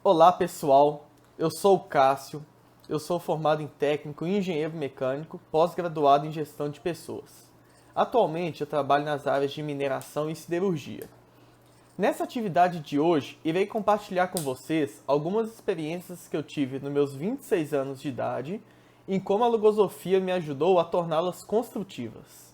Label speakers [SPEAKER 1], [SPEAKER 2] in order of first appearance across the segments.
[SPEAKER 1] Olá pessoal, eu sou o Cássio, eu sou formado em técnico e engenheiro mecânico, pós-graduado em gestão de pessoas. Atualmente eu trabalho nas áreas de mineração e siderurgia. Nessa atividade de hoje, irei compartilhar com vocês algumas experiências que eu tive nos meus 26 anos de idade e como a logosofia me ajudou a torná-las construtivas.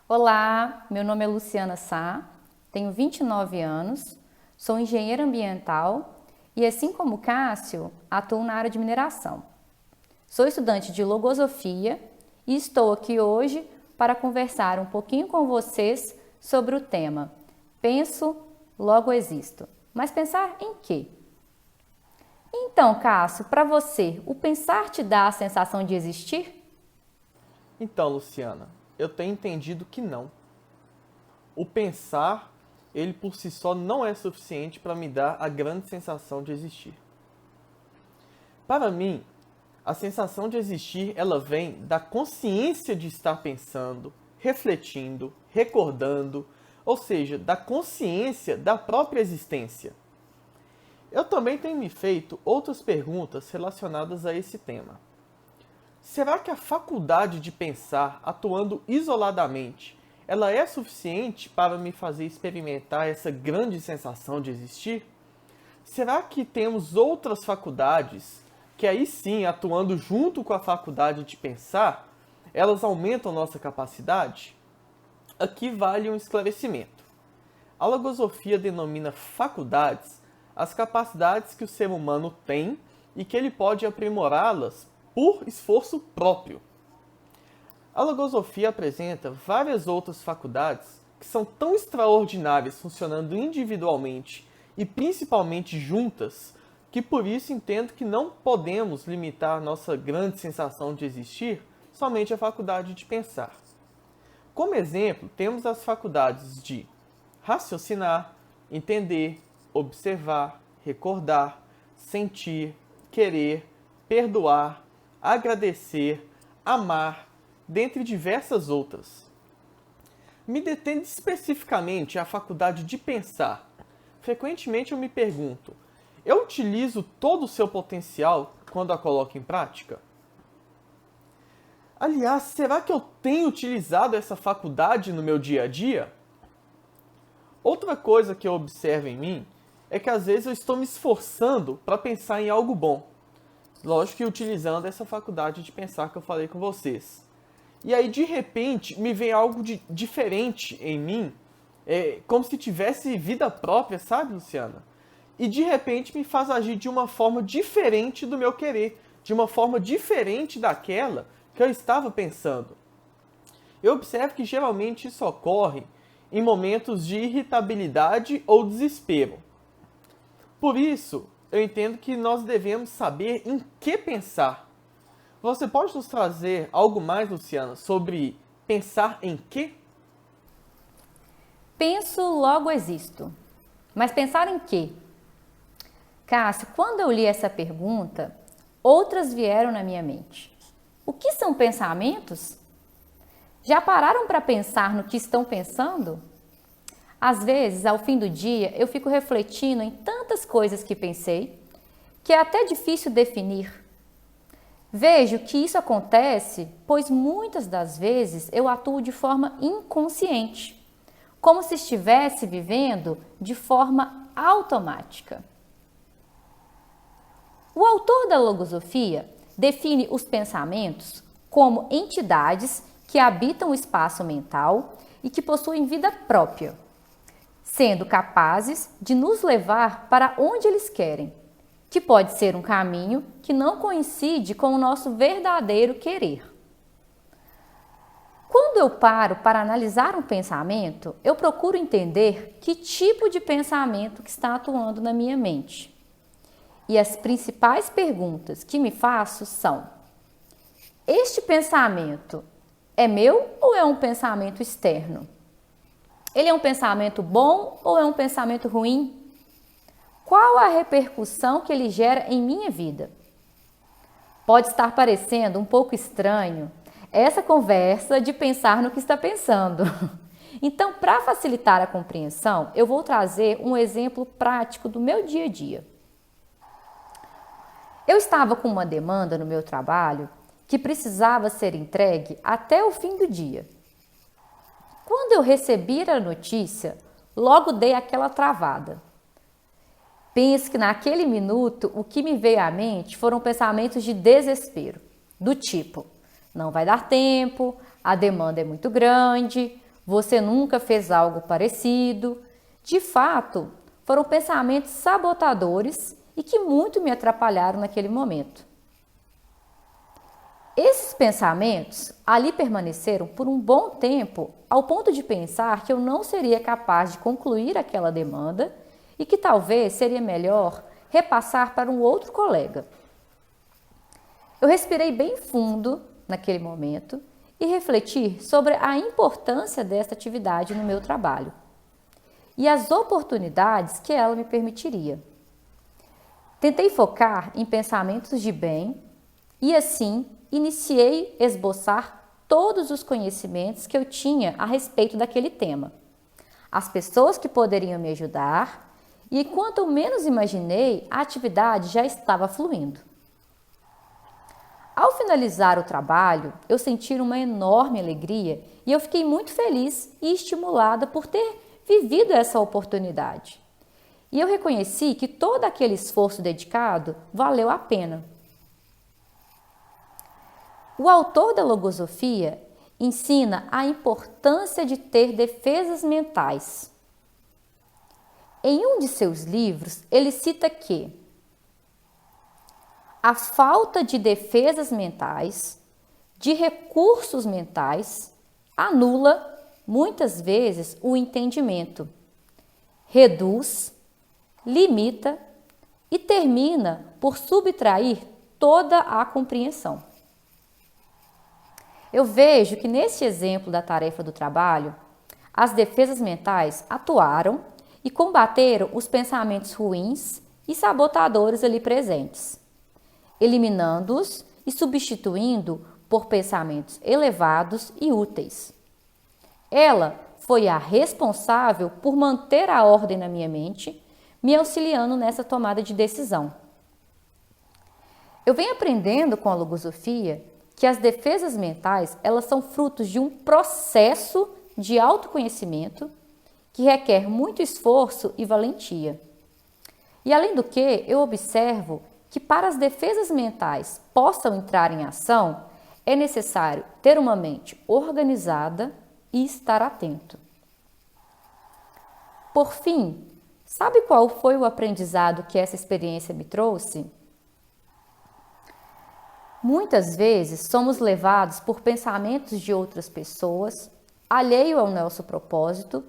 [SPEAKER 2] Olá, meu nome é Luciana Sá, tenho 29 anos, sou engenheira ambiental e, assim como Cássio, atuo na área de mineração. Sou estudante de logosofia e estou aqui hoje para conversar um pouquinho com vocês sobre o tema Penso, logo existo. Mas pensar em quê? Então, Cássio, para você, o pensar te dá a sensação de existir?
[SPEAKER 1] Então, Luciana, eu tenho entendido que não. O pensar, ele por si só não é suficiente para me dar a grande sensação de existir. Para mim, a sensação de existir, ela vem da consciência de estar pensando, refletindo, recordando, ou seja, da consciência da própria existência. Eu também tenho me feito outras perguntas relacionadas a esse tema. Será que a faculdade de pensar, atuando isoladamente, ela é suficiente para me fazer experimentar essa grande sensação de existir? Será que temos outras faculdades que aí sim, atuando junto com a faculdade de pensar, elas aumentam nossa capacidade? Aqui vale um esclarecimento. A logosofia denomina faculdades as capacidades que o ser humano tem e que ele pode aprimorá-las por esforço próprio. A logosofia apresenta várias outras faculdades que são tão extraordinárias funcionando individualmente e principalmente juntas, que por isso entendo que não podemos limitar nossa grande sensação de existir somente à faculdade de pensar. Como exemplo, temos as faculdades de raciocinar, entender, observar, recordar, sentir, querer, perdoar, agradecer, amar, dentre diversas outras. Me detendo especificamente à faculdade de pensar. Frequentemente eu me pergunto, eu utilizo todo o seu potencial quando a coloco em prática? Aliás, será que eu tenho utilizado essa faculdade no meu dia a dia? Outra coisa que eu observo em mim é que às vezes eu estou me esforçando para pensar em algo bom. Lógico que utilizando essa faculdade de pensar que eu falei com vocês. E aí, de repente, me vem algo diferente em mim, como se tivesse vida própria, sabe, Luciana? E de repente me faz agir de uma forma diferente do meu querer, de uma forma diferente daquela que eu estava pensando. Eu observo que geralmente isso ocorre em momentos de irritabilidade ou desespero. Por isso, eu entendo que nós devemos saber em que pensar. Você pode nos trazer algo mais, Luciana, sobre pensar em quê?
[SPEAKER 2] Penso, logo existo. Mas pensar em quê? Cássio, quando eu li essa pergunta, outras vieram na minha mente. O que são pensamentos? Já pararam para pensar no que estão pensando? Às vezes, ao fim do dia, eu fico refletindo em tantas coisas que pensei, que é até difícil definir. Vejo que isso acontece, pois muitas das vezes eu atuo de forma inconsciente, como se estivesse vivendo de forma automática. O autor da logosofia define os pensamentos como entidades que habitam o espaço mental e que possuem vida própria, sendo capazes de nos levar para onde eles querem, que pode ser um caminho que não coincide com o nosso verdadeiro querer. Quando eu paro para analisar um pensamento, eu procuro entender que tipo de pensamento que está atuando na minha mente. E as principais perguntas que me faço são: este pensamento é meu ou é um pensamento externo? Ele é um pensamento bom ou é um pensamento ruim? Qual a repercussão que ele gera em minha vida? Pode estar parecendo um pouco estranho essa conversa de pensar no que está pensando. Então, para facilitar a compreensão, eu vou trazer um exemplo prático do meu dia a dia. Eu estava com uma demanda no meu trabalho que precisava ser entregue até o fim do dia. Quando eu recebi a notícia, logo dei aquela travada. Penso que naquele minuto o que me veio à mente foram pensamentos de desespero, do tipo: não vai dar tempo, a demanda é muito grande, você nunca fez algo parecido. De fato, foram pensamentos sabotadores e que muito me atrapalharam naquele momento. Esses pensamentos ali permaneceram por um bom tempo, ao ponto de pensar que eu não seria capaz de concluir aquela demanda e que talvez seria melhor repassar para um outro colega. Eu respirei bem fundo naquele momento e refleti sobre a importância desta atividade no meu trabalho e as oportunidades que ela me permitiria. Tentei focar em pensamentos de bem e assim iniciei a esboçar todos os conhecimentos que eu tinha a respeito daquele tema, as pessoas que poderiam me ajudar, e quanto menos imaginei, a atividade já estava fluindo. Ao finalizar o trabalho, eu senti uma enorme alegria e eu fiquei muito feliz e estimulada por ter vivido essa oportunidade. E eu reconheci que todo aquele esforço dedicado valeu a pena. O autor da logosofia ensina a importância de ter defesas mentais. Em um de seus livros, ele cita que a falta de defesas mentais, de recursos mentais, anula muitas vezes o entendimento, reduz, limita e termina por subtrair toda a compreensão. Eu vejo que neste exemplo da tarefa do trabalho, as defesas mentais atuaram e combateram os pensamentos ruins e sabotadores ali presentes, eliminando-os e substituindo por pensamentos elevados e úteis. Ela foi a responsável por manter a ordem na minha mente, me auxiliando nessa tomada de decisão. Eu venho aprendendo com a logosofia que as defesas mentais, elas são frutos de um processo de autoconhecimento que requer muito esforço e valentia. E além do que, eu observo que para as defesas mentais possam entrar em ação, é necessário ter uma mente organizada e estar atento. Por fim, sabe qual foi o aprendizado que essa experiência me trouxe? Muitas vezes somos levados por pensamentos de outras pessoas, alheio ao nosso propósito,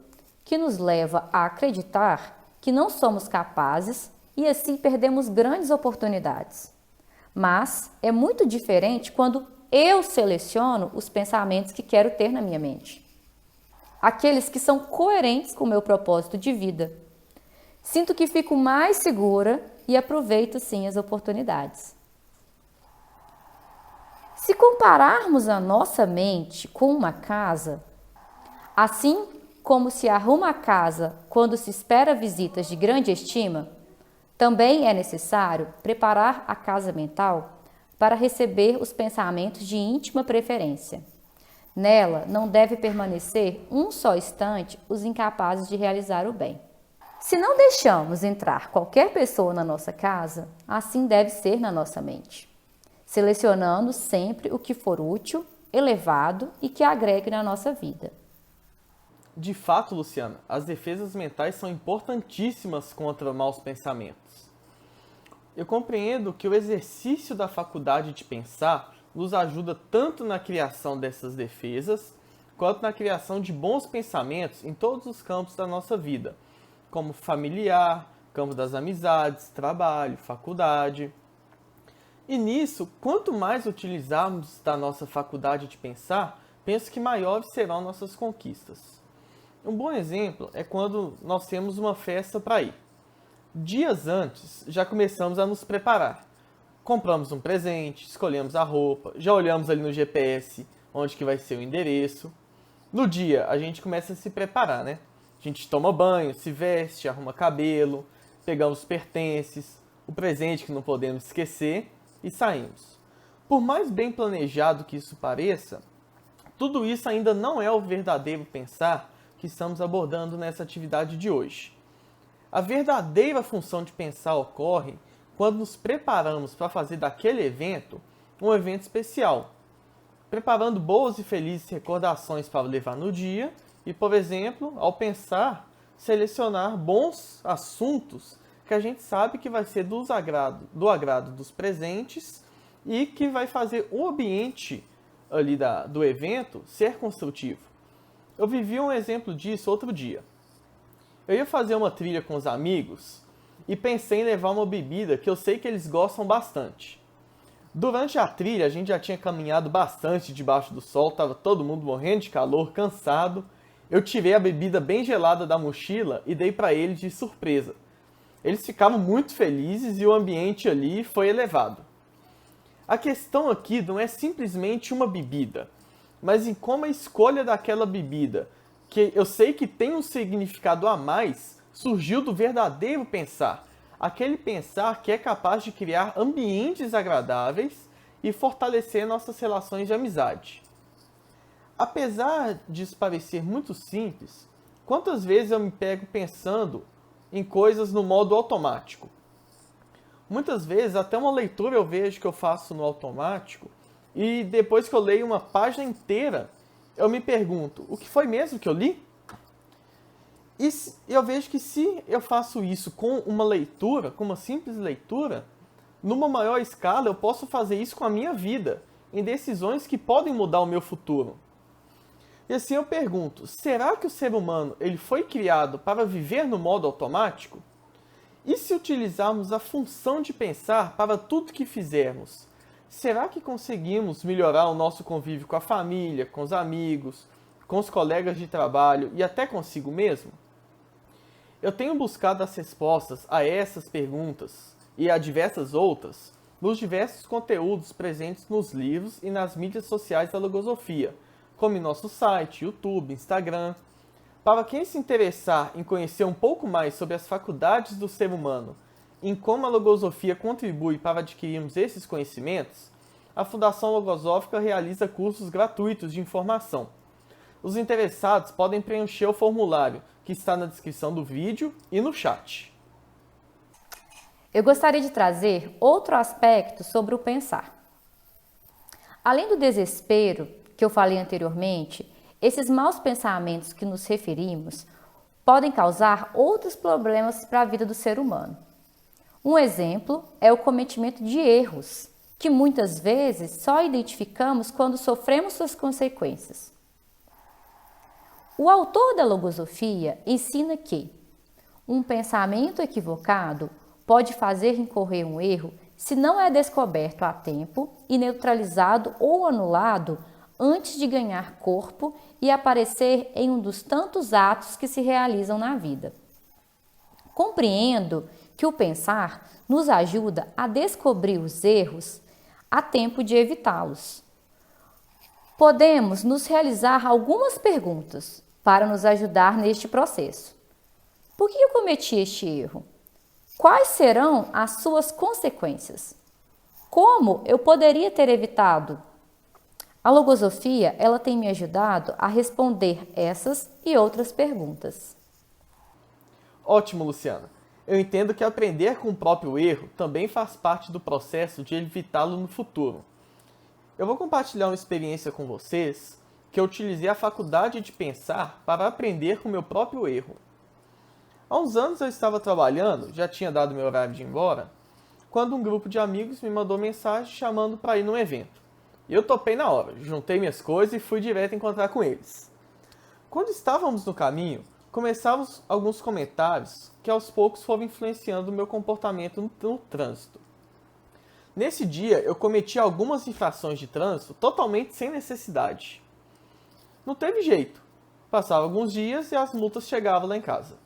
[SPEAKER 2] que nos leva a acreditar que não somos capazes e assim perdemos grandes oportunidades. Mas é muito diferente quando eu seleciono os pensamentos que quero ter na minha mente. Aqueles que são coerentes com o meu propósito de vida. Sinto que fico mais segura e aproveito sim as oportunidades. Se compararmos a nossa mente com uma casa, assim como se arruma a casa quando se espera visitas de grande estima, também é necessário preparar a casa mental para receber os pensamentos de íntima preferência. Nela não deve permanecer um só instante os incapazes de realizar o bem. Se não deixamos entrar qualquer pessoa na nossa casa, assim deve ser na nossa mente, selecionando sempre o que for útil, elevado e que agregue na nossa vida.
[SPEAKER 1] De fato, Luciana, as defesas mentais são importantíssimas contra maus pensamentos. Eu compreendo que o exercício da faculdade de pensar nos ajuda tanto na criação dessas defesas, quanto na criação de bons pensamentos em todos os campos da nossa vida, como familiar, campo das amizades, trabalho, faculdade. E nisso, quanto mais utilizarmos da nossa faculdade de pensar, penso que maiores serão nossas conquistas. Um bom exemplo é quando nós temos uma festa para ir. Dias antes, já começamos a nos preparar. Compramos um presente, escolhemos a roupa, já olhamos ali no GPS onde que vai ser o endereço. No dia, a gente começa a se preparar, né? A gente toma banho, se veste, arruma cabelo, pegamos os pertences, o presente que não podemos esquecer e saímos. Por mais bem planejado que isso pareça, tudo isso ainda não é o verdadeiro pensar que estamos abordando nessa atividade de hoje. A verdadeira função de pensar ocorre quando nos preparamos para fazer daquele evento um evento especial, preparando boas e felizes recordações para levar no dia e, por exemplo, ao pensar, selecionar bons assuntos que a gente sabe que vai ser do agrado dos presentes e que vai fazer o ambiente ali do evento ser construtivo. Eu vivi um exemplo disso outro dia. Eu ia fazer uma trilha com os amigos e pensei em levar uma bebida que eu sei que eles gostam bastante. Durante a trilha, a gente já tinha caminhado bastante debaixo do sol, estava todo mundo morrendo de calor, cansado. Eu tirei a bebida bem gelada da mochila e dei para eles de surpresa. Eles ficaram muito felizes e o ambiente ali foi elevado. A questão aqui não é simplesmente uma bebida, mas em como a escolha daquela bebida, que eu sei que tem um significado a mais, surgiu do verdadeiro pensar. Aquele pensar que é capaz de criar ambientes agradáveis e fortalecer nossas relações de amizade. Apesar disso parecer muito simples, quantas vezes eu me pego pensando em coisas no modo automático? Muitas vezes, até uma leitura eu vejo que eu faço no automático e depois que eu leio uma página inteira, eu me pergunto, o que foi mesmo que eu li? E eu vejo que se eu faço isso com uma leitura, com uma simples leitura, numa maior escala eu posso fazer isso com a minha vida, em decisões que podem mudar o meu futuro. E assim eu pergunto, será que o ser humano ele foi criado para viver no modo automático? E se utilizarmos a função de pensar para tudo que fizermos, será que conseguimos melhorar o nosso convívio com a família, com os amigos, com os colegas de trabalho e até consigo mesmo? Eu tenho buscado as respostas a essas perguntas e a diversas outras nos diversos conteúdos presentes nos livros e nas mídias sociais da Logosofia, como em nosso site, YouTube, Instagram. Para quem se interessar em conhecer um pouco mais sobre as faculdades do ser humano e em como a Logosofia contribui para adquirirmos esses conhecimentos, a Fundação Logosófica realiza cursos gratuitos de informação. Os interessados podem preencher o formulário que está na descrição do vídeo e no chat.
[SPEAKER 2] Eu gostaria de trazer outro aspecto sobre o pensar. Além do desespero que eu falei anteriormente, esses maus pensamentos que nos referimos podem causar outros problemas para a vida do ser humano. Um exemplo é o cometimento de erros, que muitas vezes só identificamos quando sofremos suas consequências. O autor da Logosofia ensina que um pensamento equivocado pode fazer incorrer um erro se não é descoberto a tempo e neutralizado ou anulado antes de ganhar corpo e aparecer em um dos tantos atos que se realizam na vida. Compreendo que o pensar nos ajuda a descobrir os erros a tempo de evitá-los. Podemos nos realizar algumas perguntas para nos ajudar neste processo. Por que eu cometi este erro? Quais serão as suas consequências? Como eu poderia ter evitado? A Logosofia, ela tem me ajudado a responder essas e outras perguntas.
[SPEAKER 1] Ótimo, Luciana. Eu entendo que aprender com o próprio erro também faz parte do processo de evitá-lo no futuro. Eu vou compartilhar uma experiência com vocês que eu utilizei a faculdade de pensar para aprender com o meu próprio erro. Há uns anos eu estava trabalhando, já tinha dado meu horário de ir embora, quando um grupo de amigos me mandou mensagem chamando para ir num evento. E eu topei na hora, juntei minhas coisas e fui direto encontrar com eles. Quando estávamos no caminho, começamos alguns comentários que aos poucos foram influenciando o meu comportamento no trânsito. Nesse dia, eu cometi algumas infrações de trânsito totalmente sem necessidade. Não teve jeito. Passavam alguns dias e as multas chegavam lá em casa.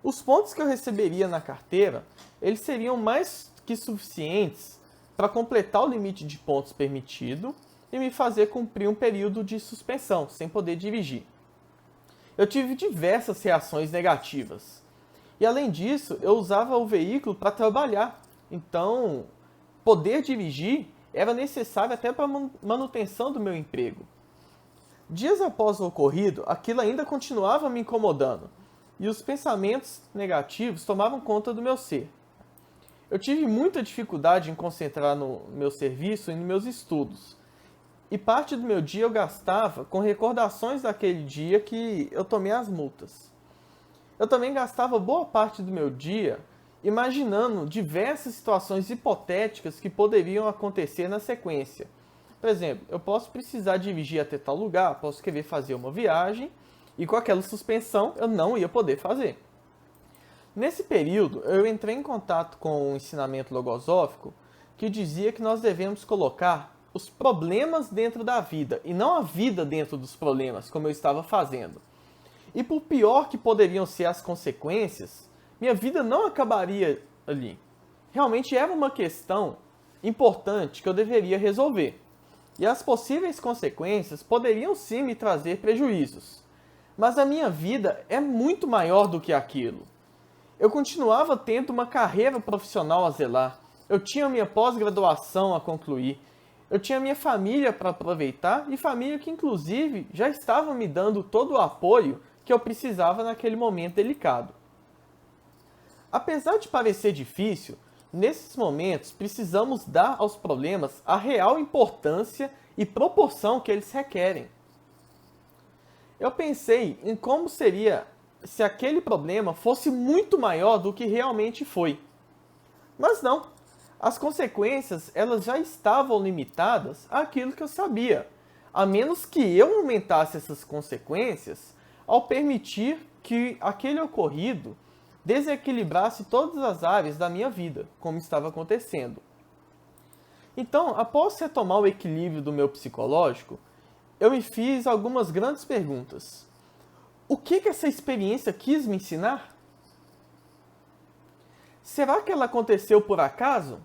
[SPEAKER 1] Os pontos que eu receberia na carteira, eles seriam mais que suficientes para completar o limite de pontos permitido e me fazer cumprir um período de suspensão, sem poder dirigir. Eu tive diversas reações negativas. E além disso, eu usava o veículo para trabalhar, Então, poder dirigir era necessário até para a manutenção do meu emprego. Dias após o ocorrido, aquilo ainda continuava me incomodando, e os pensamentos negativos tomavam conta do meu ser. Eu tive muita dificuldade em concentrar no meu serviço e nos meus estudos, e parte do meu dia eu gastava com recordações daquele dia que eu tomei as multas. Eu também gastava boa parte do meu dia imaginando diversas situações hipotéticas que poderiam acontecer na sequência. Por exemplo, eu posso precisar dirigir até tal lugar, posso querer fazer uma viagem e com aquela suspensão eu não ia poder fazer. Nesse período, eu entrei em contato com o ensinamento logosófico que dizia que nós devemos colocar os problemas dentro da vida e não a vida dentro dos problemas, como eu estava fazendo. E por pior que poderiam ser as consequências, minha vida não acabaria ali. Realmente era uma questão importante que eu deveria resolver. E as possíveis consequências poderiam sim me trazer prejuízos. Mas a minha vida é muito maior do que aquilo. Eu continuava tendo uma carreira profissional a zelar. Eu tinha minha pós-graduação a concluir. Eu tinha minha família para aproveitar e família que, inclusive, já estava me dando todo o apoio que eu precisava naquele momento delicado. Apesar de parecer difícil, nesses momentos precisamos dar aos problemas a real importância e proporção que eles requerem. Eu pensei em como seria se aquele problema fosse muito maior do que realmente foi. Mas não, as consequências elas já estavam limitadas àquilo que eu sabia, a menos que eu aumentasse essas consequências ao permitir que aquele ocorrido desequilibrasse todas as áreas da minha vida, como estava acontecendo. Então, após retomar o equilíbrio do meu psicológico, eu me fiz algumas grandes perguntas. O que essa experiência quis me ensinar? Será que ela aconteceu por acaso?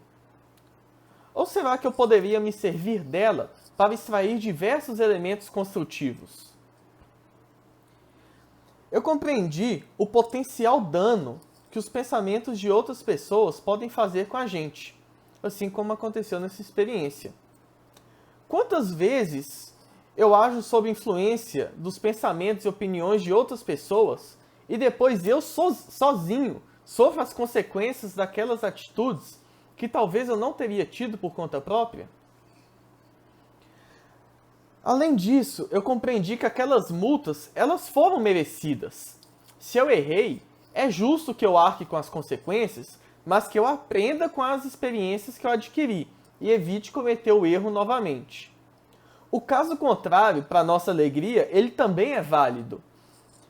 [SPEAKER 1] Ou será que eu poderia me servir dela para extrair diversos elementos construtivos? Eu compreendi o potencial dano que os pensamentos de outras pessoas podem fazer com a gente, assim como aconteceu nessa experiência. Quantas vezes eu ajo sob influência dos pensamentos e opiniões de outras pessoas e depois eu sozinho sofro as consequências daquelas atitudes que talvez eu não teria tido por conta própria? Além disso, eu compreendi que aquelas multas, elas foram merecidas. Se eu errei, é justo que eu arque com as consequências, mas que eu aprenda com as experiências que eu adquiri e evite cometer o erro novamente. O caso contrário, para nossa alegria, ele também é válido.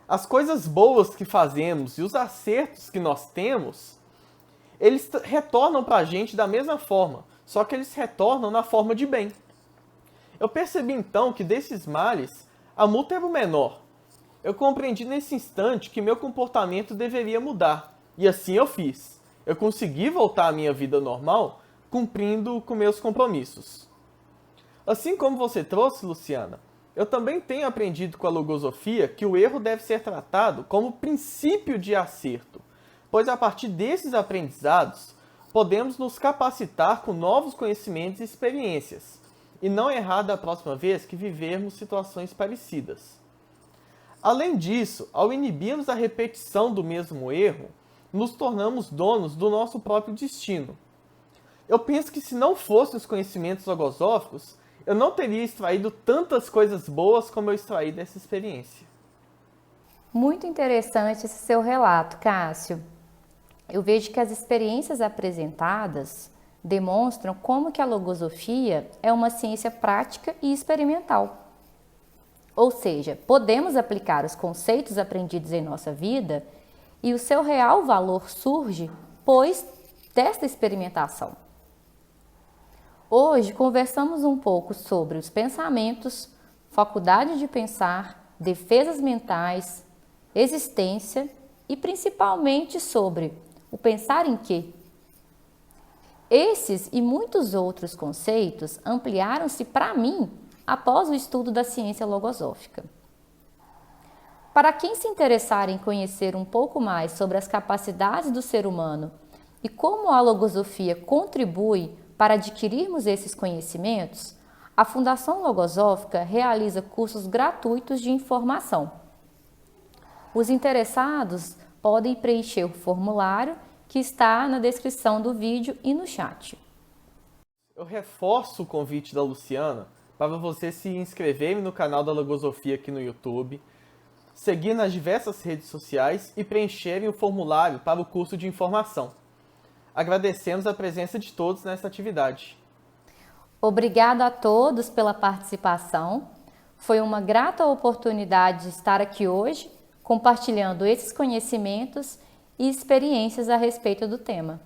[SPEAKER 1] As coisas boas que fazemos e os acertos que nós temos, eles retornam para a gente da mesma forma, só que eles retornam na forma de bem. Eu percebi então que desses males, a multa era o menor. Eu compreendi nesse instante que meu comportamento deveria mudar, e assim eu fiz. Eu consegui voltar à minha vida normal, cumprindo com meus compromissos. Assim como você trouxe, Luciana, eu também tenho aprendido com a logosofia que o erro deve ser tratado como princípio de acerto, pois a partir desses aprendizados, podemos nos capacitar com novos conhecimentos e experiências, e não errar da próxima vez que vivermos situações parecidas. Além disso, ao inibirmos a repetição do mesmo erro, nos tornamos donos do nosso próprio destino. Eu penso que se não fossem os conhecimentos logosóficos, eu não teria extraído tantas coisas boas como eu extraí dessa experiência.
[SPEAKER 2] Muito interessante esse seu relato, Cássio. Eu vejo que as experiências apresentadas demonstram como que a logosofia é uma ciência prática e experimental. Ou seja, podemos aplicar os conceitos aprendidos em nossa vida e o seu real valor surge pois desta experimentação. Hoje conversamos um pouco sobre os pensamentos, faculdade de pensar, defesas mentais, existência e principalmente sobre o pensar em quê. Esses e muitos outros conceitos ampliaram-se para mim após o estudo da ciência logosófica. Para quem se interessar em conhecer um pouco mais sobre as capacidades do ser humano e como a logosofia contribui para adquirirmos esses conhecimentos, a Fundação Logosófica realiza cursos gratuitos de informação. Os interessados podem preencher o formulário que está na descrição do vídeo e no chat.
[SPEAKER 1] Eu reforço o convite da Luciana para você se inscrever no canal da Logosofia aqui no YouTube, seguir nas diversas redes sociais e preencherem o formulário para o curso de informação. Agradecemos a presença de todos nessa atividade.
[SPEAKER 2] Obrigada a todos pela participação. Foi uma grata oportunidade de estar aqui hoje, compartilhando esses conhecimentos e experiências a respeito do tema.